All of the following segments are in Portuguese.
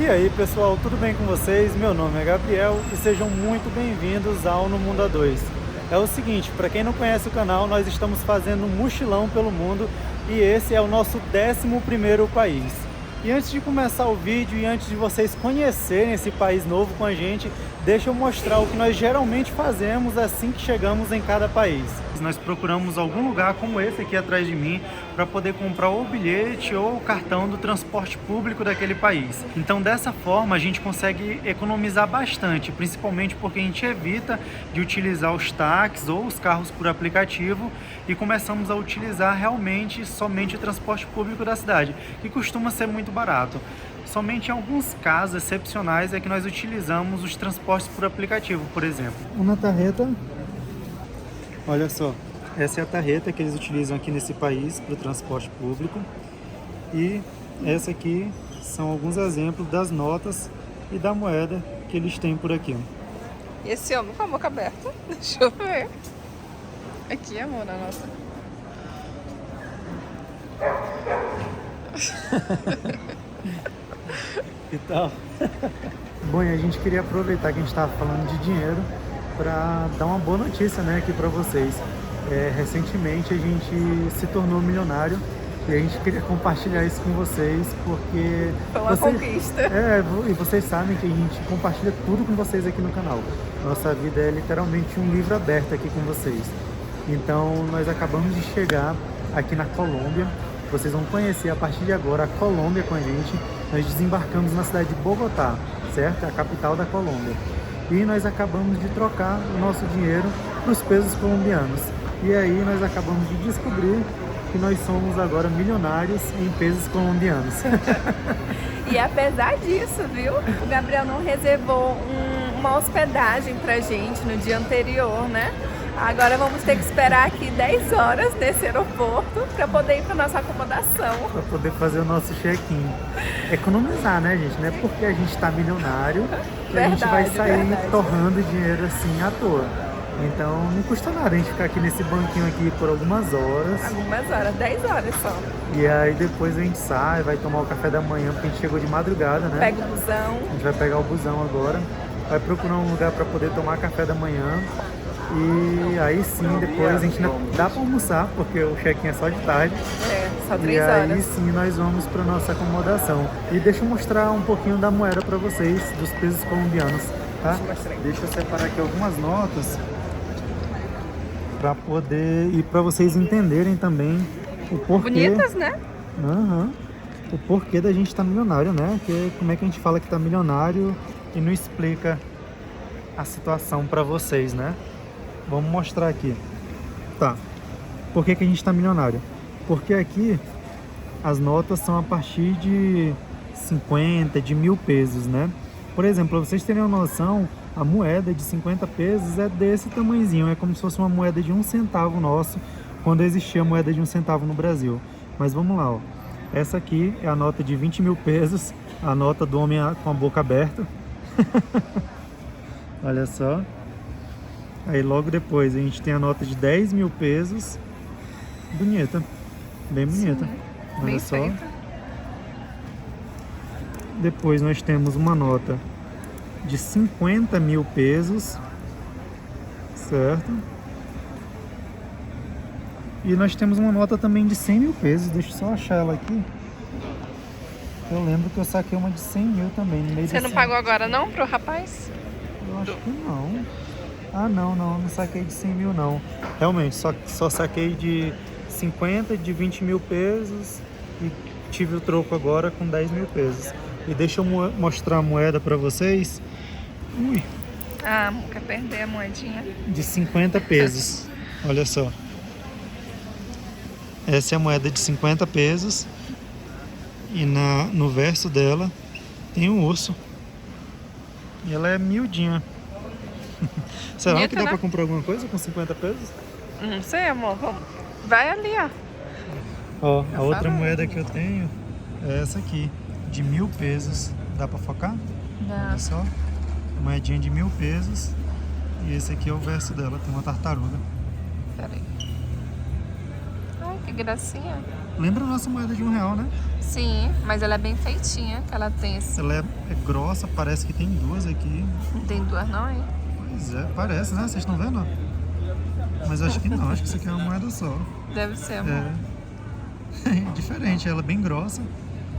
E aí pessoal, tudo bem com vocês? Meu nome é Gabriel e sejam muito bem-vindos ao No Mundo A2. É o seguinte, para quem não conhece o canal, nós estamos fazendo um mochilão pelo mundo e esse é o nosso 11º país. E antes de começar o vídeo e antes de vocês conhecerem esse país novo com a gente, deixa eu mostrar o que nós geralmente fazemos assim que chegamos em cada país. Nós procuramos algum lugar como esse aqui atrás de mim para poder comprar ou o bilhete ou o cartão do transporte público daquele país. Então dessa forma a gente consegue economizar bastante, principalmente porque a gente evita de utilizar os táxis ou os carros por aplicativo e começamos a utilizar realmente somente o transporte público da cidade, que costuma ser muito barato. Somente em alguns casos excepcionais é que nós utilizamos os transportes por aplicativo, por exemplo. Uma tarreta, olha só, essa é a tarreta que eles utilizam aqui nesse país para o transporte público. E essa aqui são alguns exemplos das notas e da moeda que eles têm por aqui. E esse homem com a boca aberta, deixa eu ver. Aqui, amor, a nota. E tal. Bom, e a gente queria aproveitar que a gente estava falando de dinheiro para dar uma boa notícia, né, aqui para vocês. Recentemente a gente se tornou milionário e a gente queria compartilhar isso com vocês porque foi uma conquista. E vocês sabem que a gente compartilha tudo com vocês aqui no canal. Nossa vida é literalmente um livro aberto aqui com vocês. Então nós acabamos de chegar aqui na Colômbia. Vocês vão conhecer a partir de agora a Colômbia com a gente. Nós desembarcamos na cidade de Bogotá, certo? A capital da Colômbia. E nós acabamos de trocar o nosso dinheiro para os pesos colombianos. E aí nós acabamos de descobrir que nós somos agora milionários em pesos colombianos. E apesar disso, viu? O Gabriel não reservou uma hospedagem pra gente no dia anterior, né? Agora vamos ter que esperar aqui 10 horas nesse aeroporto para poder ir para nossa acomodação. Para poder fazer o nosso check-in. Economizar, né, gente? Não é porque a gente está milionário que a gente vai sair torrando dinheiro assim à toa. Então não custa nada a gente ficar aqui nesse banquinho aqui por algumas horas. Algumas horas, 10 horas só. E aí depois a gente sai, vai tomar o café da manhã, porque a gente chegou de madrugada, né? Pega o busão. A gente vai pegar o busão agora. Vai procurar um lugar para poder tomar café da manhã. E aí sim, depois a gente dá para almoçar, porque o check-in é só de tarde. Só 3 horas. E aí sim nós vamos para nossa acomodação. E deixa eu mostrar um pouquinho da moeda para vocês, dos pesos colombianos, tá? Deixa eu separar aqui algumas notas para poder e para vocês entenderem também o porquê. Bonitas, né? O porquê da gente estar milionário, né? Como é que a gente fala que está milionário e não explica a situação para vocês, né? Vamos mostrar aqui. Tá. Por que a gente está milionário? Porque aqui as notas são a partir de 50, de 1000 pesos, né? Por exemplo, para vocês terem uma noção, a moeda de 50 pesos é desse tamanhozinho. É como se fosse uma moeda de 1 centavo nosso, quando existia a moeda de 1 centavo no Brasil. Mas vamos lá, ó. Essa aqui é a nota de 20.000 pesos, a nota do homem com a boca aberta. Olha só. Aí logo depois a gente tem a nota de 10.000 pesos. Bonita. Bem bonita. Sim, olha bem só. feita. Depois nós temos uma nota de 50.000 pesos. Certo? E nós temos uma nota também de 100.000 pesos. Deixa eu só achar ela aqui. Eu lembro que eu saquei uma de 100.000 também. No meio Você não pagou agora não pro rapaz? Eu acho que não. Ah, não saquei de 100.000 não. Realmente, só saquei de 50, de 20.000 pesos e tive o troco agora com 10.000 pesos. E deixa eu mostrar a moeda para vocês. Ui. Ah, quer perder a moedinha? De 50 pesos. Olha só. Essa é a moeda de 50 pesos. E no verso dela tem um urso. E ela é miudinha. Será Bonita, que dá né? pra comprar alguma coisa com 50 pesos? Não sei, amor. Vai ali, ó. Ó, a outra moeda que eu tenho é essa aqui, de 1000 pesos. Dá pra focar? Dá. Olha só. Moedinha de 1000 pesos. E esse aqui é o verso dela, tem uma tartaruga. Pera aí. Ai, que gracinha. Lembra a nossa moeda de R$1, né? Sim, mas ela é bem feitinha, que ela tem esse... Ela é grossa, parece que tem duas aqui. Não tem duas não, hein? Pois é, parece, né? Vocês estão vendo? Mas acho que não, acho que isso aqui é uma moeda só. Deve ser, amor. É. Diferente, ela é bem grossa,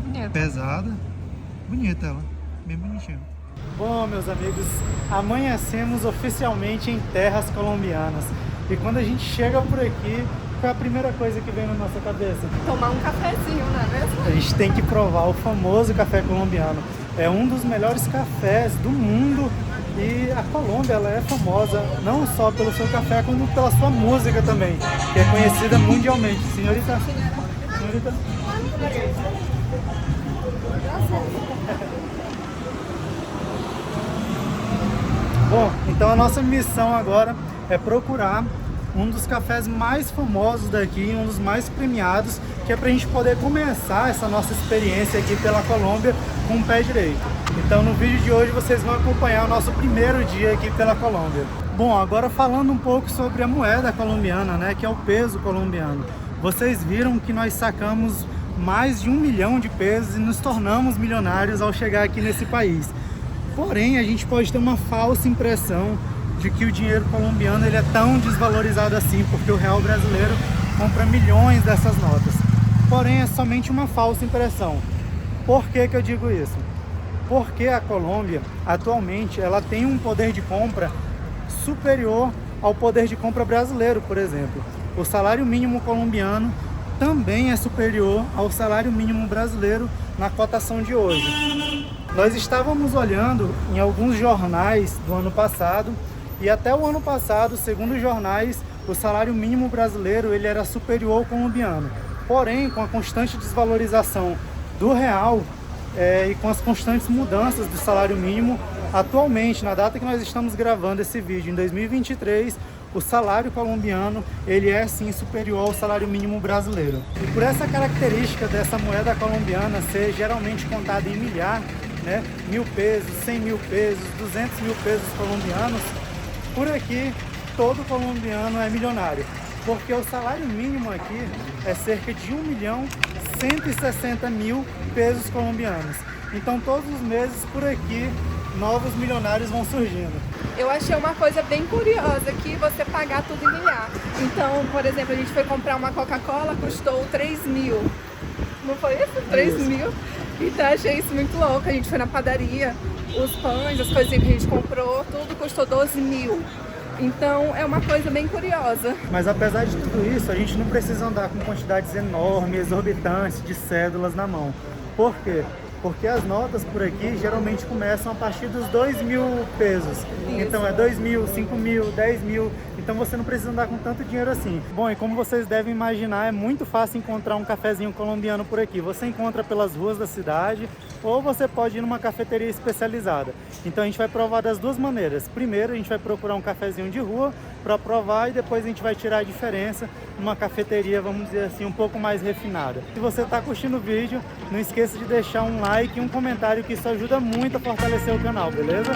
Bonita. pesada. Bonita ela, bem bonitinha. Bom, meus amigos, amanhecemos oficialmente em terras colombianas. E quando a gente chega por aqui, qual é a primeira coisa que vem na nossa cabeça? Tomar um cafezinho, não é mesmo? A gente tem que provar o famoso café colombiano. É um dos melhores cafés do mundo e a Colômbia ela é famosa não só pelo seu café, como pela sua música também, que é conhecida mundialmente. Senhorita? Senhorita? Bom, então a nossa missão agora é procurar um dos cafés mais famosos daqui, um dos mais premiados, que é para a gente poder começar essa nossa experiência aqui pela Colômbia com o pé direito. Então no vídeo de hoje vocês vão acompanhar o nosso primeiro dia aqui pela Colômbia. Bom, agora falando um pouco sobre a moeda colombiana, né, que é o peso colombiano. Vocês viram que nós sacamos mais de 1 milhão de pesos e nos tornamos milionários ao chegar aqui nesse país. Porém, a gente pode ter uma falsa impressão de que o dinheiro colombiano ele é tão desvalorizado assim, porque o real brasileiro compra milhões dessas notas. Porém, é somente uma falsa impressão. Por que que eu digo isso? Porque a Colômbia, atualmente, ela tem um poder de compra superior ao poder de compra brasileiro, por exemplo. O salário mínimo colombiano também é superior ao salário mínimo brasileiro na cotação de hoje. Nós estávamos olhando em alguns jornais do ano passado e até o ano passado, segundo os jornais, o salário mínimo brasileiro ele era superior ao colombiano. Porém, com a constante desvalorização do real e com as constantes mudanças do salário mínimo, atualmente, na data que nós estamos gravando esse vídeo, em 2023, o salário colombiano ele é sim superior ao salário mínimo brasileiro. E por essa característica dessa moeda colombiana ser geralmente contada em milhar, né, 1.000 pesos, 100 mil pesos, 200 mil pesos colombianos, por aqui todo colombiano é milionário, porque o salário mínimo aqui é cerca de 1.160.000 pesos colombianos. Então todos os meses por aqui novos milionários vão surgindo. Eu achei uma coisa bem curiosa que você pagar tudo em milhar. Então, por exemplo, a gente foi comprar uma Coca-Cola, custou 3 mil. Não foi isso? 3 mil? Então achei isso muito louco. A gente foi na padaria, os pães, as coisinhas que a gente comprou, tudo custou 12 mil. Então é uma coisa bem curiosa. Mas apesar de tudo isso, a gente não precisa andar com quantidades enormes, exorbitantes de cédulas na mão. Por quê? Porque as notas por aqui geralmente começam a partir dos 2.000 pesos. Isso. Então é 2.000, 5.000, 10.000. Então você não precisa andar com tanto dinheiro assim. Bom, e como vocês devem imaginar, é muito fácil encontrar um cafezinho colombiano por aqui. Você encontra pelas ruas da cidade ou você pode ir numa cafeteria especializada. Então a gente vai provar das duas maneiras. Primeiro a gente vai procurar um cafezinho de rua para provar e depois a gente vai tirar a diferença numa cafeteria, vamos dizer assim, um pouco mais refinada. Se você está curtindo o vídeo, não esqueça de deixar um like e um comentário, que isso ajuda muito a fortalecer o canal, beleza?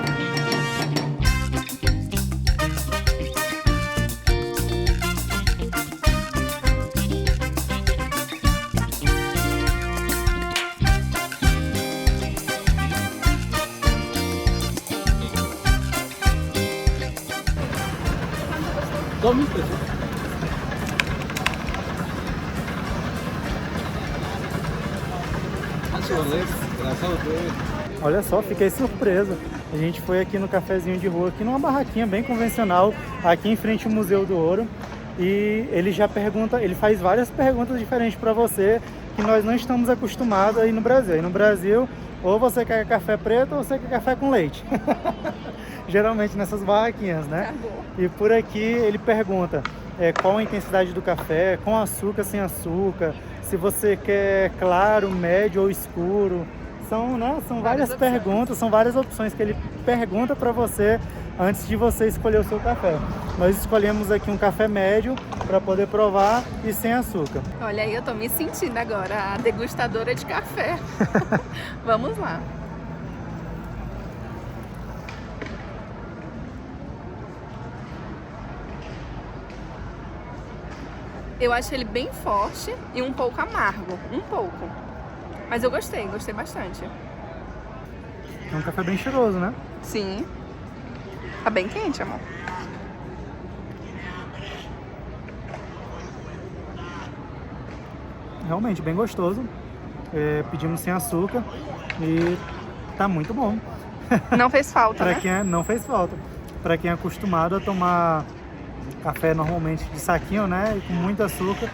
Olha só, fiquei surpreso. A gente foi aqui no cafezinho de rua, aqui numa barraquinha bem convencional, aqui em frente ao Museu do Ouro. E ele já pergunta, ele faz várias perguntas diferentes para você, que nós não estamos acostumados aí no Brasil. Aí no Brasil, ou você quer café preto ou você quer café com leite. Geralmente nessas barraquinhas, né? E por aqui ele pergunta qual a intensidade do café, com açúcar, sem açúcar, se você quer claro, médio ou escuro. São várias perguntas, são várias opções que ele pergunta para você antes de você escolher o seu café. Nós escolhemos aqui um café médio para poder provar e sem açúcar. Olha aí, eu tô me sentindo agora a degustadora de café. Vamos lá. Eu achei ele bem forte e um pouco amargo, um pouco. Mas eu gostei bastante. É um café bem cheiroso, né? Sim. Tá bem quente, amor. Realmente bem gostoso. Pedimos sem açúcar e tá muito bom. Não fez falta, Para né? quem não fez falta. Para quem é acostumado a tomar café normalmente de saquinho, né, e com muito açúcar,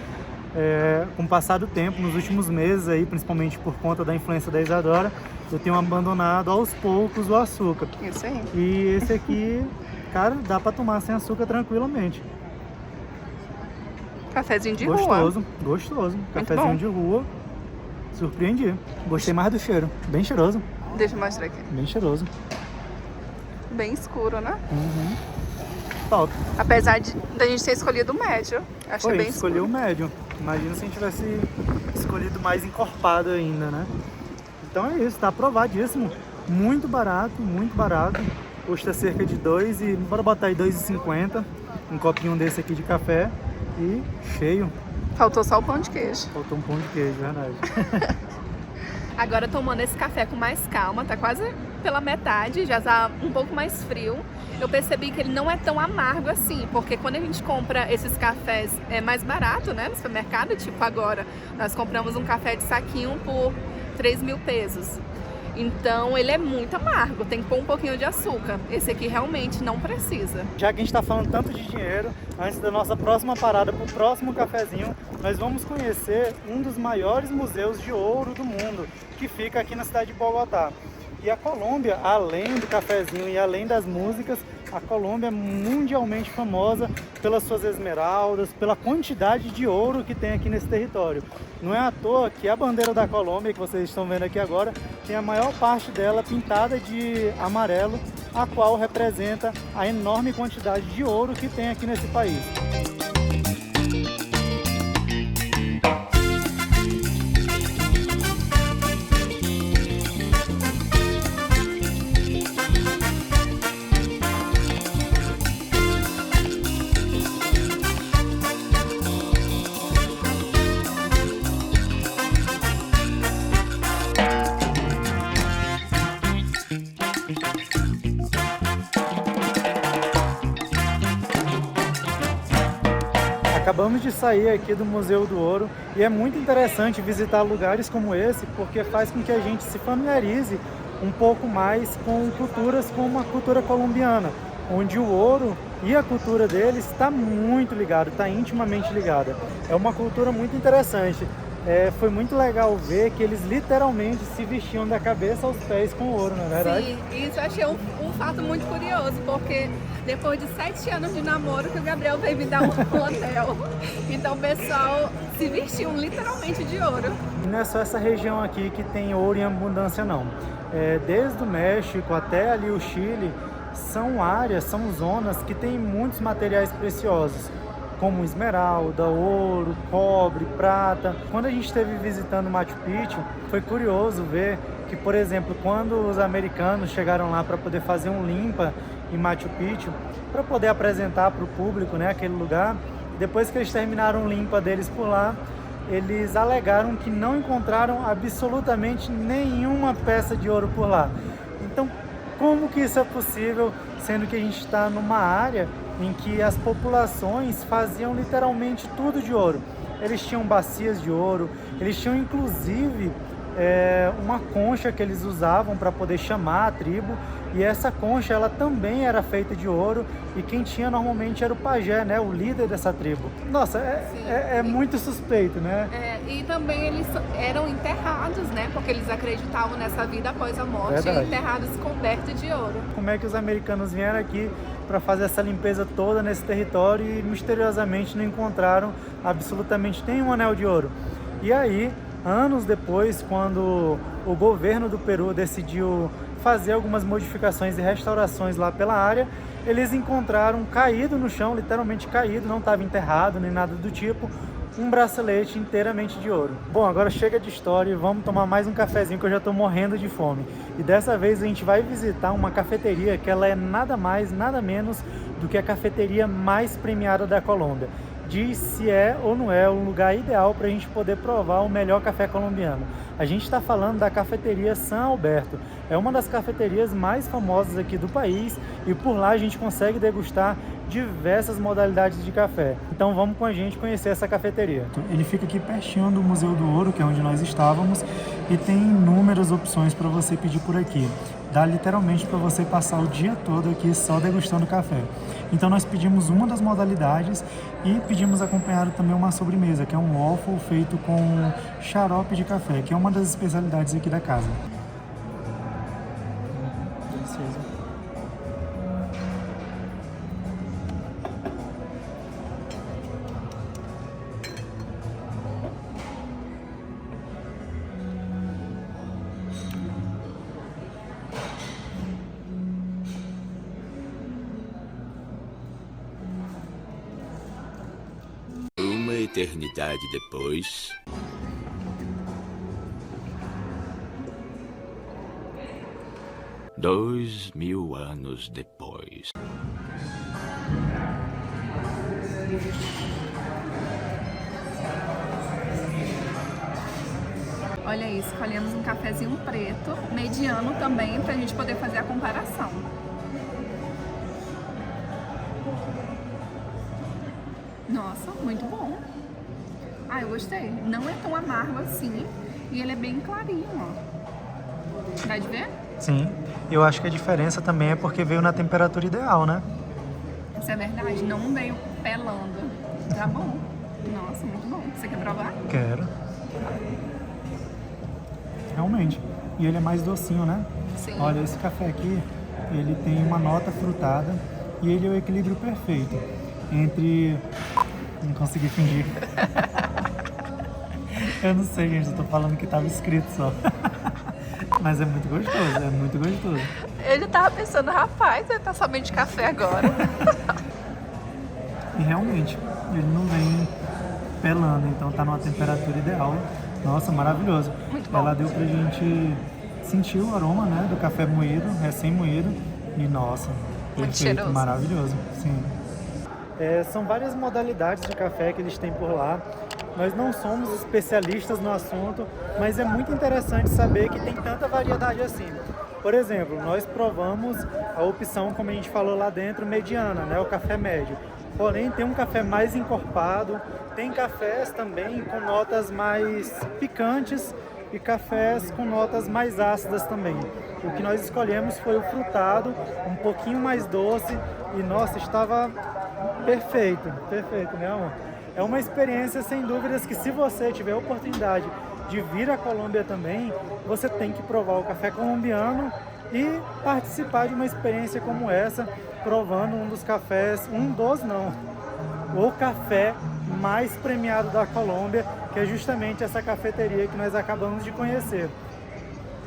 com o passar do tempo, nos últimos meses aí, principalmente por conta da influência da Isadora, eu tenho abandonado aos poucos o açúcar. Isso aí. E esse aqui, cara, dá para tomar sem açúcar tranquilamente. Cafezinho de rua. Gostoso. Cafezinho bom. de rua. Surpreendi. Gostei mais do cheiro. Bem cheiroso. Deixa eu mostrar aqui. Bem cheiroso. Bem escuro, né? Top. Apesar da gente ter escolhido o médio. Achei bem escolheu o escuro. médio. Imagina se a gente tivesse escolhido mais encorpado ainda, né? Então é isso, tá aprovadíssimo. Muito barato. Custa cerca de 2 e bora botar aí 2,50. Um copinho desse aqui de café e cheio. Faltou só o pão de queijo. Faltou um pão de queijo, verdade. Agora tomando esse café com mais calma, tá quase pela metade, já tá um pouco mais frio. Eu percebi que ele não é tão amargo assim, porque quando a gente compra esses cafés mais barato, né, no supermercado, tipo agora, nós compramos um café de saquinho por 3.000 pesos. Então ele é muito amargo, tem que pôr um pouquinho de açúcar. Esse aqui realmente não precisa. Já que a gente está falando tanto de dinheiro, antes da nossa próxima parada para o próximo cafezinho, nós vamos conhecer um dos maiores museus de ouro do mundo, que fica aqui na cidade de Bogotá. E a Colômbia, além do cafezinho e além das músicas, a Colômbia é mundialmente famosa pelas suas esmeraldas, pela quantidade de ouro que tem aqui nesse território. Não é à toa que a bandeira da Colômbia, que vocês estão vendo aqui agora, tem a maior parte dela pintada de amarelo, a qual representa a enorme quantidade de ouro que tem aqui nesse país. Acabamos de sair aqui do Museu do Ouro e é muito interessante visitar lugares como esse, porque faz com que a gente se familiarize um pouco mais com culturas como a cultura colombiana, onde o ouro e a cultura deles está muito ligado, está intimamente ligada. É uma cultura muito interessante. Foi muito legal ver que eles literalmente se vestiam da cabeça aos pés com ouro, não é verdade? Sim, isso eu achei um fato muito curioso, porque depois de 7 anos de namoro que o Gabriel veio me dar um hotel. Então o pessoal se vestiu literalmente de ouro. E não é só essa região aqui que tem ouro em abundância, não. Desde o México até ali o Chile, são áreas, são zonas que têm muitos materiais preciosos, como esmeralda, ouro, cobre, prata. Quando a gente esteve visitando Machu Picchu, foi curioso ver que, por exemplo, quando os americanos chegaram lá para poder fazer um limpa em Machu Picchu, para poder apresentar para o público, né, aquele lugar, depois que eles terminaram o limpa deles por lá, eles alegaram que não encontraram absolutamente nenhuma peça de ouro por lá. Então, como que isso é possível, sendo que a gente está numa área em que as populações faziam literalmente tudo de ouro? Eles tinham bacias de ouro, eles tinham inclusive uma concha que eles usavam para poder chamar a tribo, e essa concha ela também era feita de ouro, e quem tinha normalmente era o pajé, né, o líder dessa tribo. Nossa, é muito suspeito, né? E também eles eram enterrados, né, porque eles acreditavam nessa vida após a morte. Verdade. Enterrados cobertos de ouro. Como é que os americanos vieram aqui para fazer essa limpeza toda nesse território e misteriosamente não encontraram absolutamente nenhum anel de ouro? E aí, anos depois, quando o governo do Peru decidiu fazer algumas modificações e restaurações lá pela área, eles encontraram caído no chão, literalmente caído, não estava enterrado nem nada do tipo, um bracelete inteiramente de ouro. Bom, agora chega de história e vamos tomar mais um cafezinho que eu já estou morrendo de fome. E dessa vez a gente vai visitar uma cafeteria que ela é nada mais, nada menos do que a cafeteria mais premiada da Colômbia. diz se é ou não é um lugar ideal para a gente poder provar o melhor café colombiano. A gente está falando da cafeteria San Alberto. É uma das cafeterias mais famosas aqui do país e por lá a gente consegue degustar diversas modalidades de café. Então vamos com a gente conhecer essa cafeteria. Ele fica aqui pertinho do Museu do Ouro, que é onde nós estávamos, e tem inúmeras opções para você pedir por aqui. Dá literalmente para você passar o dia todo aqui só degustando café. Então nós pedimos uma das modalidades e pedimos acompanhado também uma sobremesa, que é um waffle feito com xarope de café, que é uma das especialidades aqui da casa. Delicioso. Uma eternidade depois. Dois mil anos depois. Olha aí, escolhemos um cafezinho preto, mediano também, pra gente poder fazer a comparação. Nossa, muito bom. Ah, eu gostei. Não é tão amargo assim e ele é bem clarinho, ó. Dá de ver? Sim, eu acho que a diferença também é porque veio na temperatura ideal, né? Isso é verdade, não veio pelando. Tá bom. Nossa, muito bom. Você quer provar? Quero. Realmente. E ele é mais docinho, né? Sim. Olha, esse café aqui, ele tem uma nota frutada e ele é o equilíbrio perfeito entre... Não consegui fingir. Eu não sei, gente, eu tô falando que tava escrito só. Mas é muito gostoso, é muito gostoso. Ele tava pensando, rapaz, ele tá somente de café agora. E realmente, ele não vem pelando, então tá numa temperatura ideal. Nossa, maravilhoso. Muito bom. Ela deu pra gente sentir o aroma, né, do café moído, recém-moído. E nossa, Muito perfeito, cheiroso. maravilhoso. Sim. São várias modalidades de café que eles têm por lá. Nós não somos especialistas no assunto, mas é muito interessante saber que tem tanta variedade assim. Por exemplo, nós provamos a opção, como a gente falou lá dentro, mediana, né, o café médio. Porém, tem um café mais encorpado, tem cafés também com notas mais picantes e cafés com notas mais ácidas também. O que nós escolhemos foi o frutado, um pouquinho mais doce e, nossa, estava perfeito, perfeito, né, amor? É uma experiência, sem dúvidas, que se você tiver a oportunidade de vir à Colômbia também, você tem que provar o café colombiano e participar de uma experiência como essa, provando um dos cafés, o café mais premiado da Colômbia, que é justamente essa cafeteria que nós acabamos de conhecer.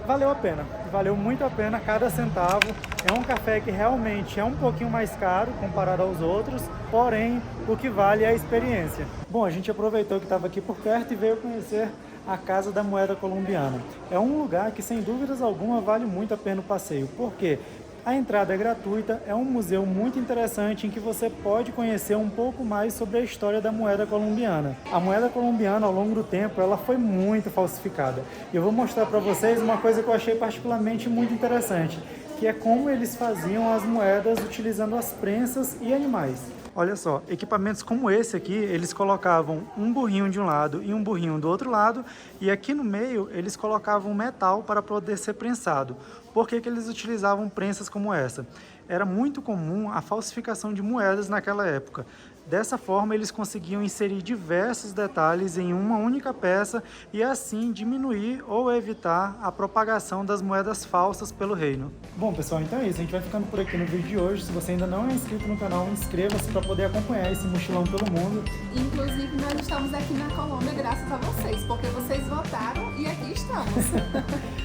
Valeu a pena, valeu muito a pena cada centavo. É um café que realmente é um pouquinho mais caro comparado aos outros, porém o que vale é a experiência. Bom, a gente aproveitou que estava aqui por perto e veio conhecer a Casa da Moeda Colombiana. É um lugar que sem dúvidas alguma vale muito a pena o passeio. Por quê? A entrada é gratuita, é um museu muito interessante em que você pode conhecer um pouco mais sobre a história da moeda colombiana. A moeda colombiana, ao longo do tempo, ela foi muito falsificada. E eu vou mostrar para vocês uma coisa que eu achei particularmente muito interessante, que é como eles faziam as moedas utilizando as prensas e animais. Olha só, equipamentos como esse aqui, eles colocavam um burrinho de um lado e um burrinho do outro lado, e aqui no meio eles colocavam metal para poder ser prensado. Por que que eles utilizavam prensas como essa? Era muito comum a falsificação de moedas naquela época. Dessa forma, eles conseguiam inserir diversos detalhes em uma única peça e assim diminuir ou evitar a propagação das moedas falsas pelo reino. Bom, pessoal, então é isso. A gente vai ficando por aqui no vídeo de hoje. Se você ainda não é inscrito no canal, inscreva-se para poder acompanhar esse mochilão pelo mundo. Inclusive, nós estamos aqui na Colômbia graças a vocês, porque vocês votaram e aqui estamos.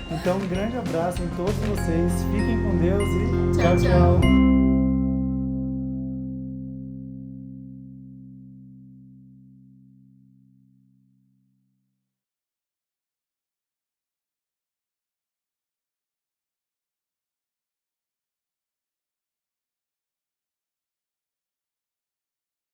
Então, um grande abraço em todos vocês. Fiquem com Deus e Tchau, tchau.